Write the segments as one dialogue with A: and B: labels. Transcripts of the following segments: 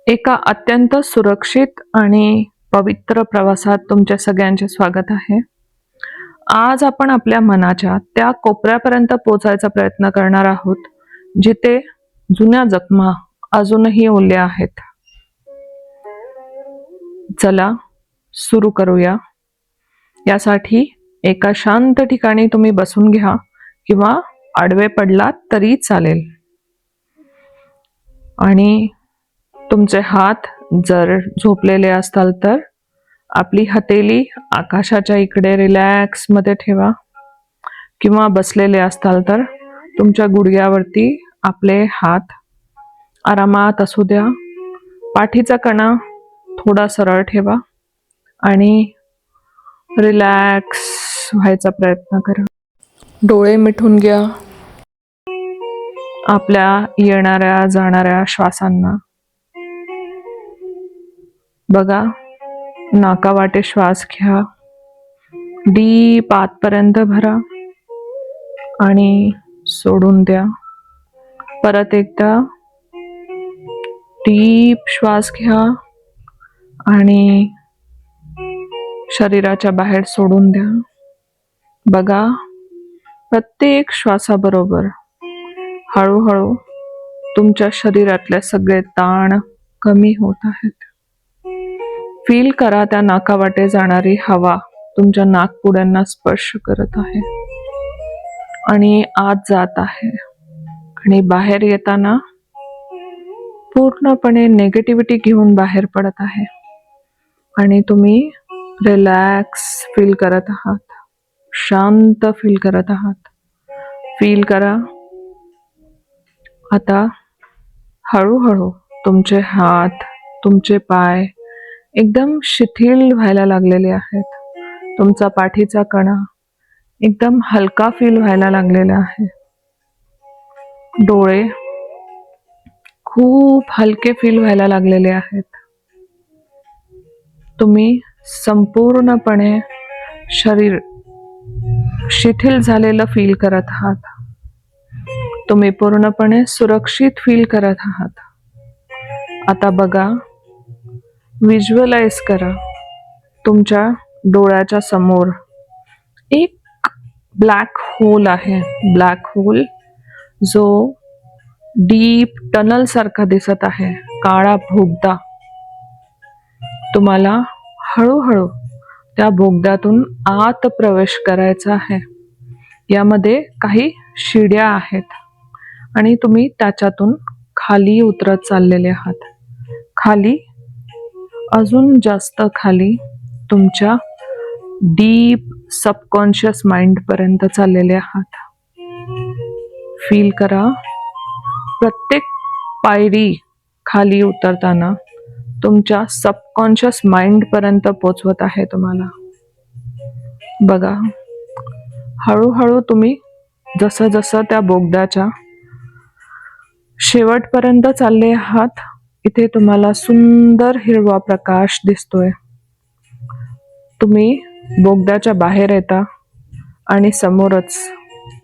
A: एका अत्यंत सुरक्षित आणि पवित्र प्रवासात तुमच्या सगळ्यांचे स्वागत आहे. आज आपण आपल्या मनाच्या त्या कोपऱ्यापर्यंत पोहोचायचा प्रयत्न करणार आहोत, जिथे जुन्या जखमा अजूनही ओल्या आहेत. चला सुरू करूया. यासाठी एका शांत ठिकाणी तुम्ही बसून घ्या किंवा आडवे पडलात तरी चालेल. आणि तुमचे हात जर झोपलेले असताल तर आपली हथेली आकाशाच्या इकडे रिलॅक्स मध्ये ठेवा, किंवा बसलेले असताल तर तुमच्या गुडघ्यावरती आपले हात आरामात असू द्या. पाठीचा कणा थोडा सरळ ठेवा आणि रिलॅक्स व्हायचा प्रयत्न करा. डोळे मिटून घ्या. आपल्या येणाऱ्या जाणाऱ्या श्वासांना बघा. नाकावाटे श्वास घ्या, डीप आतपर्यंत भरा आणि सोडून द्या. परत एकदा डीप श्वास घ्या आणि शरीराच्या बाहेर सोडून द्या. बघा, प्रत्येक श्वासाबरोबर हळूहळू तुमच्या शरीरातले सगळे ताण कमी होत आहेत. फील करा, त्या नाकावाटे जाणारी हवा तुमच्या नाकपुड्यांना स्पर्श करत आहे आणि आत जात आहे, आणि बाहेर येताना पूर्णपणे नेगेटिव्हिटी घेऊन बाहेर पडत आहे. आणि तुम्ही रिलॅक्स फील करत आहात, शांत फील करत आहात. फील करा. आता हळूहळू तुमचे हात, तुमचे पाय एकदम शिथिल व्हायला लागलेले आहेत. तुमचा पाठीचा कणा एकदम हलका फील व्हायला लागलेला आहे. डोळे खूप हलके फील व्हायला लागलेले आहेत. तुम्ही संपूर्णपणे शरीर शिथिल झालेलं फील करत आहात. तुम्ही पूर्णपणे सुरक्षित फील करत आहात. आता बघा, व्हिज्युअलाइज करा, तुमच्या डोळ्याच्या समोर एक ब्लॅक होल आहे. ब्लॅक होल जो डीप टनल सारखा दिसत आहे, काळा बोगदा. तुम्हाला हळूहळू त्या बोगद्यातून आत प्रवेश करायचा आहे. यामध्ये काही शिड्या आहेत आणि तुम्ही त्याच्यातून खाली उतरत चाललेले आहात. खाली, अजून जास्त खाली, तुमच्या डीप सबकॉन्शियस माइंड पर्यंत चाललेले आहात. फील करा, प्रत्येक पायरी खाली उतरताना तुमच्या सबकॉन्शियस माइंड पर्यंत पोचवत आहे तुम्हाला. बघा, हळूहळू तुम्ही जसं जसं त्या बोगद्याच्या शेवटपर्यंत चालले आहात, इथे तुम्हाला सुंदर हिरवा प्रकाश दिसतोय. तुम्ही बोगद्याच्या बाहेर येता आणि समोरच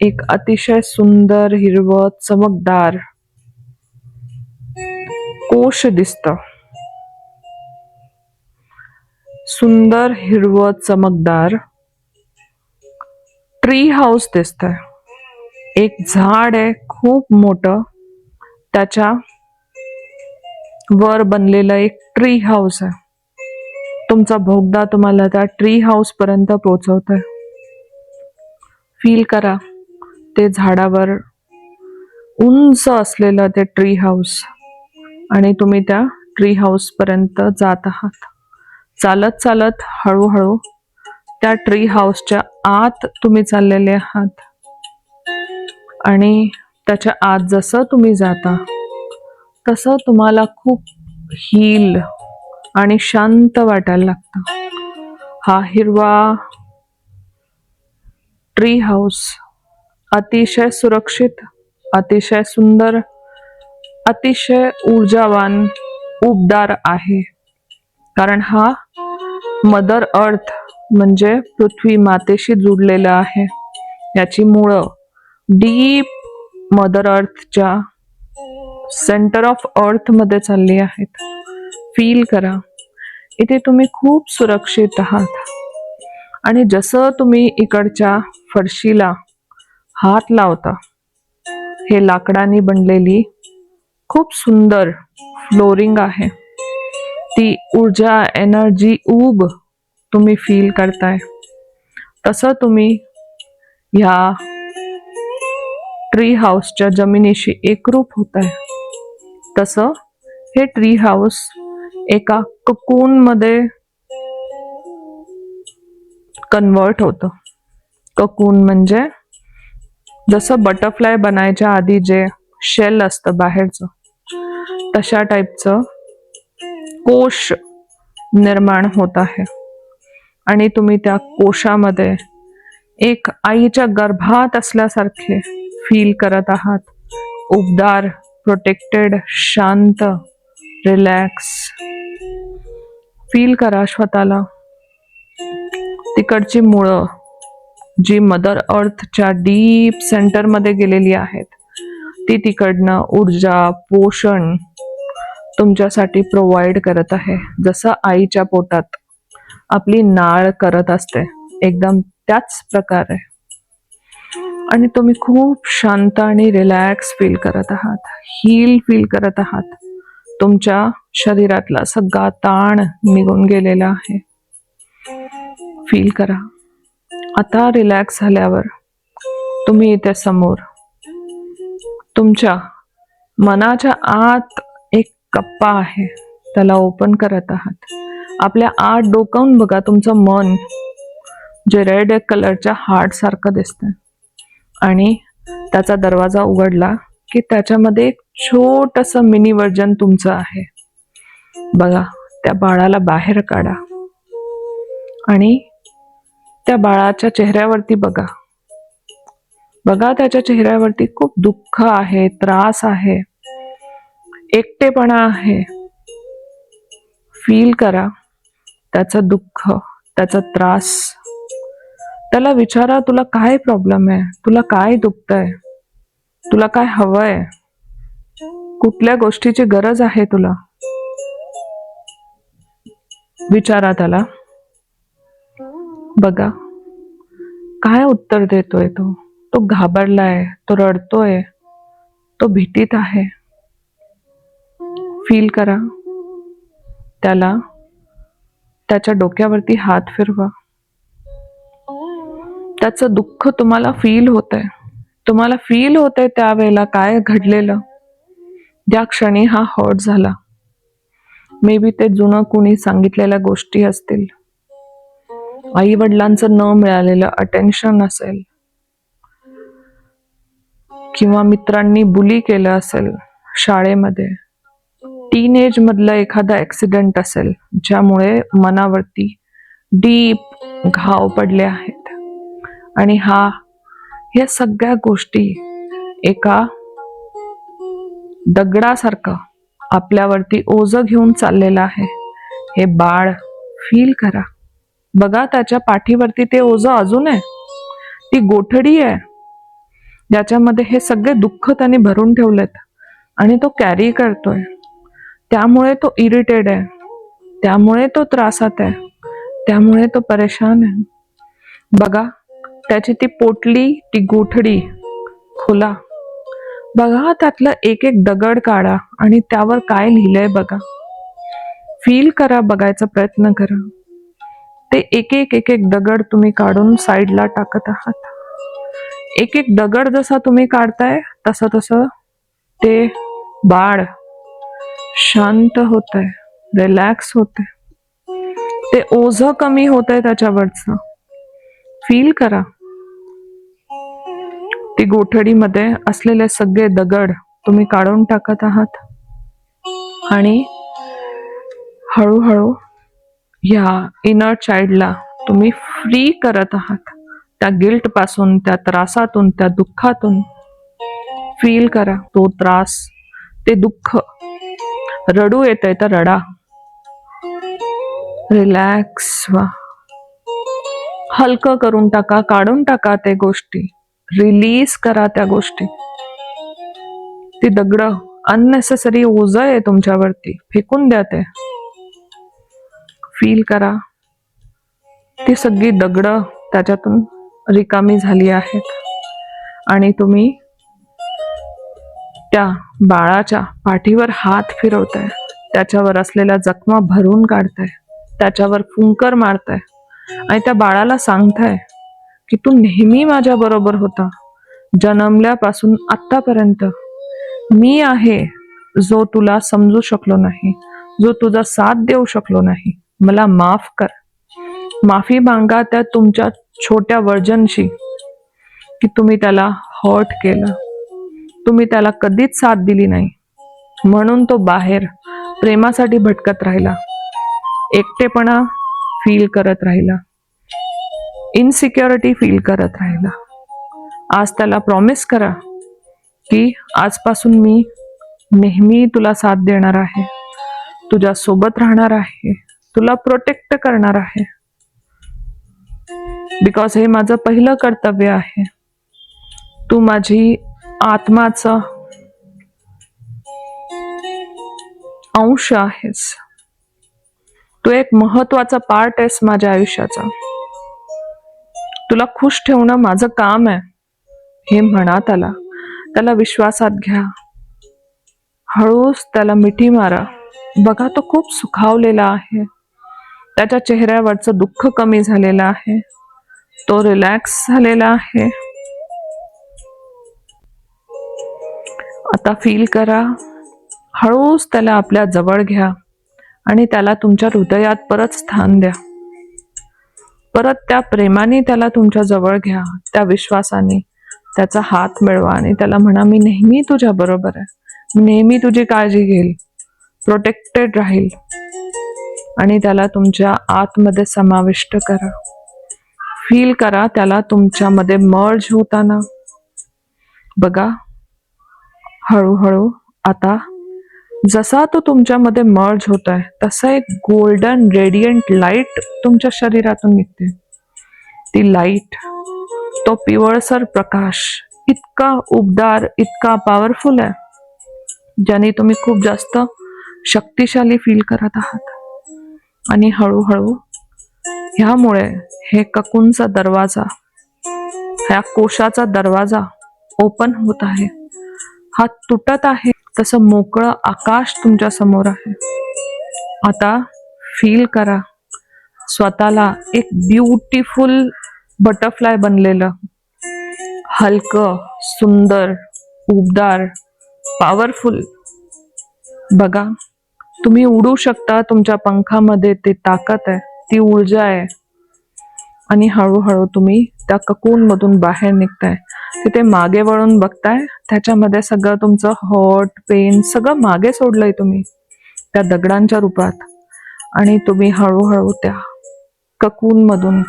A: एक अतिशय सुंदर हिरवं चमकदार कोश दिसतं. सुंदर हिरवं चमकदार ट्री हाऊस दिसतंय. एक झाड आहे खूप मोठं, त्याच्या वर बनलेलं एक ट्री हाऊस आहे. तुमचा बोगदा तुम्हाला त्या ट्री हाऊस पर्यंत पोहोचवतोय. फील करा, ते झाडावर उंच असलेलं ते ट्री हाऊस, आणि तुम्ही त्या ट्री हाऊस पर्यंत जात आहात. चालत चालत हळूहळू त्या ट्री हाऊसच्या आत तुम्ही चाललेले आहात. आणि त्याच्या आत जसं तुम्ही जाता तसं तुम्हाला खूप हील आणि शांत वाटायला लागतं. हा हिरवा ट्री हाऊस अतिशय सुरक्षित, अतिशय सुंदर, अतिशय ऊर्जावान, उबदार आहे. कारण हा मदर अर्थ म्हणजे पृथ्वी मातेशी जुडलेला आहे. याची मुळं डीप मदर अर्थच्या सेंटर ऑफ अर्थ मध्ये चालली आहेत. फील करा, इथे तुम्ही खूप सुरक्षित आहात. आणि जसं तुम्ही इकडच्या फरशीला हात लावता, हे लाकडाने बनलेली खूप सुंदर फ्लोरिंग आहे. ती ऊर्जा, एनर्जी, ऊब तुम्ही फील करताय. तसं तुम्ही ह्या ट्री हाऊसच्या जमिनीशी एकरूप होत आहे. तसं हे ट्री हाऊस एका ककून मध्ये कन्वर्ट होतं. ककून म्हणजे जसं बटरफ्लाय बनायच्या आधी जे शेल असतं बाहेरचं, तशा टाईपचं कोश निर्माण होत आहे. आणि तुम्ही त्या कोशामध्ये एक आईच्या गर्भात असल्यासारखे फील करत आहात. उबदार, प्रोटेक्टेड, शांत, रिलॅक्स. फील करा स्वतःला. तिकडची मुळं जी मदर अर्थच्या डीप सेंटरमध्ये गेलेली आहेत, ती तिकडनं ऊर्जा, पोषण तुमच्यासाठी प्रोव्हाइड करत आहे. जसं आईच्या पोटात आपली नाळ करत असते, एकदम त्याच प्रकारे. आणि तुम्ही खूप शांत आणि रिलॅक्स फील करत आहात, हील फील करत आहात. तुमच्या शरीरातला सगळा ताण निघून गेलेला आहे. फील करा. आता रिलॅक्स झाल्यावर तुम्ही इथे समोर तुमच्या मनाच्या आत एक कप्पा आहे, त्याला ओपन करत आहात. आपल्या आत डोकावून बघा तुमचं मन, जे रेड कलरच्या हार्ट सारखं दिसतंय. आणि त्याचा दरवाजा उघडला की त्याच्यामध्ये एक छोटंसं मिनी वर्जन तुमचं आहे. बघा, त्या बाळाला बाहेर काढा आणि त्या बाळाच्या चेहऱ्यावरती बघा. बघा, त्याच्या चेहऱ्यावरती खूप दुःख आहे, त्रास आहे, एकटेपणा आहे. फील करा त्याचं दुःख, त्याचा त्रास. त्याला विचारा, तुला काय प्रॉब्लेम आहे, तुला काय दुखतंय, तुला काय हवंय, कुठल्या गोष्टीची गरज आहे तुला. विचारा त्याला. बघा काय उत्तर देतोय तो. तो घाबरलाय, तो रडतोय, तो भीतीत आहे. फील करा त्याला. त्याच्या डोक्यावरती हात फिरवा. त्याचं दुःख तुम्हाला फील होतंय. तुम्हाला फील होतंय त्यावेळेला काय घडलेलं, ज्या क्षणी हा हर्ट झाला. मे बी ते जुनं कुणी सांगितलेल्या गोष्टी असतील, आई वडिलांचं न मिळालेलं अटेन्शन असेल, किंवा मित्रांनी बुली केलं असेल शाळेमध्ये, टीनेज मधलं एखादा ऍक्सिडेंट असेल ज्यामुळे मनावरती डीप घाव पडले आहेत. आणि ह्या सगळ्या गोष्टी एका दगडासारखं आपल्यावरती ओझं घेऊन चाललेलं आहे. हे बाळ फील करा. बघा त्याच्या पाठीवरती ते ओझं अजून आहे. ती गोठडी आहे ज्याच्यामध्ये हे सगळे दुःख त्याने भरून ठेवलेत आणि तो कॅरी करतोय. त्यामुळे तो इरिटेड आहे, त्यामुळे तो त्रासात आहे, त्यामुळे तो परेशान आहे. बघा त्याची ती पोटली, ती गोठडी खोला. बघा त्यातलं एक एक दगड काढा आणि त्यावर काय लिहिलंय बघा. फील करा, बघायचा प्रयत्न करा. ते एक एक दगड तुम्ही काढून साईडला टाकत आहात. एक एक दगड जसा तुम्ही काढताय तसं तसं ते बाळ शांत होतंय, रिलॅक्स होतंय. ते ओझं कमी होतंय त्याच्यावरचं. फील करा. ती गोठडीमध्ये असलेले सगळे दगड तुम्ही काढून टाकत आहात आणि हळूहळू ह्या इनर चाइल्डला तुम्ही फ्री करत आहात. त्या गिल्ट पासून, त्या त्रासातून, त्या दुःखातून. फील करा तो त्रास, ते दुःख. रडू येतंय तर रडा. रिलॅक्स व्हा. हलकं करून टाका, काढून टाका ते गोष्टी, रिलीज करा त्या गोष्टी. ती दगड अननेसेसरी ओझं आहे तुमच्यावरती, फेकून द्या ते. फील करा ती सगळी दगड त्याच्यातून रिकामी झाली आहेत आणि तुम्ही त्या बाळाच्या पाठीवर हात फिरवताय, त्याच्यावर असलेल्या जखमा भरून काढताय, त्याच्यावर फुंकर मारताय आणि त्या बाळाला सांगताय की तू नेहमी माझ्या बरोबर होता, जन्मल्यापासून आतापर्यंत मी आहे जो तुला समजू शकलो नाही, जो तुझा साथ देऊ शकलो नाही, मला माफ कर. माफी मागा त्या तुमच्या छोट्या वर्जनशी की तुम्ही त्याला हर्ट केलं, तुम्ही त्याला कधीच साथ दिली नाही, म्हणून तो बाहेर प्रेमासाठी भटकत राहिला, एकटेपणा फील करत राहिला, इनसिक्युरिटी फील करत राहिला. आज त्याला प्रॉमिस करा की आजपासून मी नेहमी तुला साथ देणार आहे, तुझ्या सोबत राहणार आहे, तुला प्रोटेक्ट करणार आहे, बिकॉज हे माझं पहिलं कर्तव्य आहे. तू माझी आत्माचा अंश आहेस, तू एक महत्वाचा पार्ट आहेस माझ्या आयुष्याचा, तुला खुश ठेवणं माझं काम आहे. हे म्हणा त्याला विश्वासात घ्या, हळूच त्याला मिठी मारा. बघा तो खूप सुखावलेला आहे, त्याच्या चेहऱ्यावरचं दुःख कमी झालेलं आहे, तो रिलॅक्स झालेला आहे. आता फील करा, हळूच त्याला आपल्या जवळ घ्या आणि त्याला तुमच्या हृदयात परत स्थान द्या. परत त्या प्रेमाने त्याला तुमच्या जवळ घ्या, त्या विश्वासाने त्याचा हात मिळवा आणि त्याला म्हणा मी नेहमी तुझ्या बरोबर आहे, मी नेहमी तुझी काळजी घेईल, प्रोटेक्टेड राहील. आणि त्याला तुमच्या आतमध्ये समाविष्ट करा. फील करा त्याला तुमच्यामध्ये मर्ज होताना. बघा हळूहळू आता जसा तो तुमच्यामध्ये मर्ज होत आहे तसा एक गोल्डन रेडियंट लाईट तुमच्या शरीरातून निघते. ती लाईट, तो पिवळसर प्रकाश इतका उबदार, इतका पॉवरफुल आहे, ज्याने तुम्ही खूप जास्त शक्तिशाली फील करत आहात. आणि हळूहळू ह्यामुळे हे ककूनचा दरवाजा, ह्या कोशाचा दरवाजा ओपन होत आहे, हा तुटत आहे, तसं मोकळं आकाश तुमच्या समोर आहे. आता फील करा स्वतःला एक ब्युटिफुल बटरफ्लाय बनलेलं, हलकं, सुंदर, उबदार, पॉवरफुल. बघा तुम्ही उडू शकता, तुमच्या पंखामध्ये ते ताकद आहे, ती ऊर्जा आहे. आणि हळूहळू तुम्ही त्या ककून मधून बाहेर निघताय. तिथे मागे वळून बघताय, त्याच्यामध्ये सगळं तुमचं हॉट पेन सगळं मागे सोडलंय तुम्ही त्या दगडांच्या रूपात. आणि तुम्ही हळूहळू त्या ककून मधून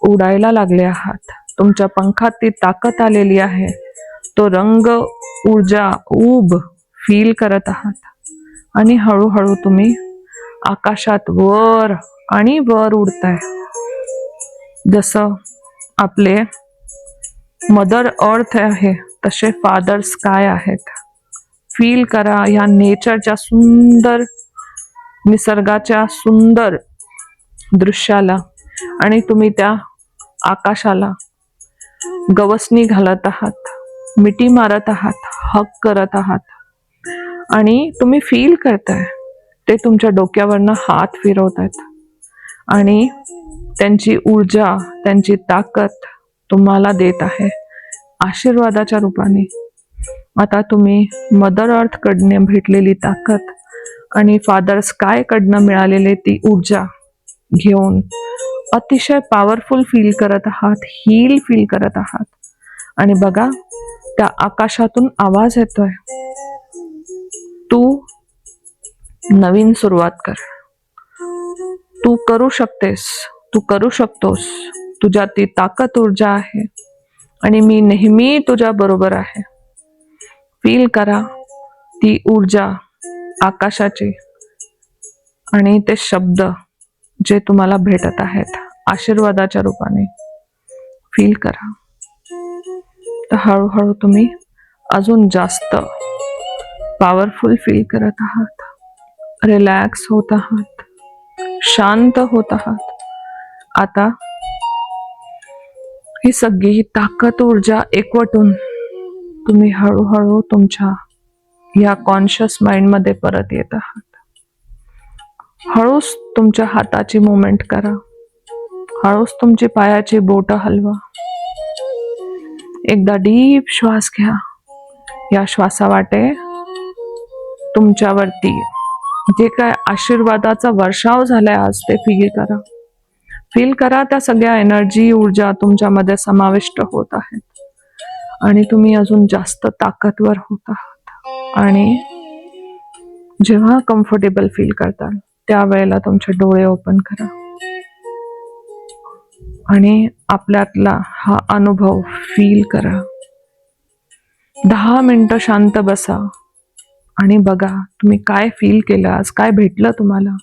A: उडायला लागले आहात. तुमच्या पंखात ती ताकद आलेली आहे, तो रंग, ऊर्जा, ऊब फील करत आहात. आणि हळूहळू तुम्ही आकाशात वर आणि वर उडताय. जसं आपले मदर अर्थ आहे तसे फादर स्काय आहेत. फील करा या नेचरच्या सुंदर, निसर्गाच्या सुंदर दृश्याला. आणि तुम्ही त्या आकाशाला गवसणी घालत आहात, मिठी मारत आहात, हक करत आहात. आणि तुम्ही फील करताय ते तुमच्या डोक्यावरनं हात फिरवतायत आणि त्यांची ऊर्जा, त्यांची ताकद तुम्हाला देत आहे आशीर्वादाच्या रूपाने. आता तुम्ही मदर अर्थ कडनं भेटलेली ताकद आणि फादर स्काय कडनं मिळालेली ती ऊर्जा घेऊन अतिशय पॉवरफुल फील करत आहात, हील फील करत आहात. आणि बघा त्या आकाशातून आवाज येतोय, तू नवीन सुरुवात कर, तू करू शकतेस, तू करू शकतोस, तुझ्यात ती ताकद, ऊर्जा आहे आणि मी नेहमी तुझ्या बरोबर आहे. फील करा ती ऊर्जा आकाशाची आणि ते शब्द जे तुम्हाला भेटत आहेत आशीर्वादाच्या रूपाने. फील करा. तर हळूहळू तुम्ही अजून जास्त पॉवरफुल फील करत आहात, रिलॅक्स होत आहात, शांत होत आहात. आता ही सगळी ताकद ऊर्जा एकवटून तुम्ही हळूहळू तुमच्या या कॉन्शियस माइंड मध्ये परत येत आहात. हळूच तुमच्या हाताची मुवमेंट करा. हळूच तुमची पायाची बोट हलवा. एकदा डीप श्वास घ्या. या श्वासावाटे तुमच्यावरती जे काय आशीर्वादाचा वर्षाव झालाय आज ते फील करा. फील करा त्या सगळ्या एनर्जी ऊर्जा तुमच्यामध्ये समाविष्ट होत आहेत आणि तुम्ही अजून जास्त ताकदवर होत आहात. आणि जेव्हा कम्फर्टेबल फील करताल त्यावेळेला तुमचे डोळे ओपन करा आणि आपल्यातला हा अनुभव फील करा. 10 मिनिटं शांत बसा आणि बघा तुम्ही काय फील केलं, आज काय भेटलं तुम्हाला.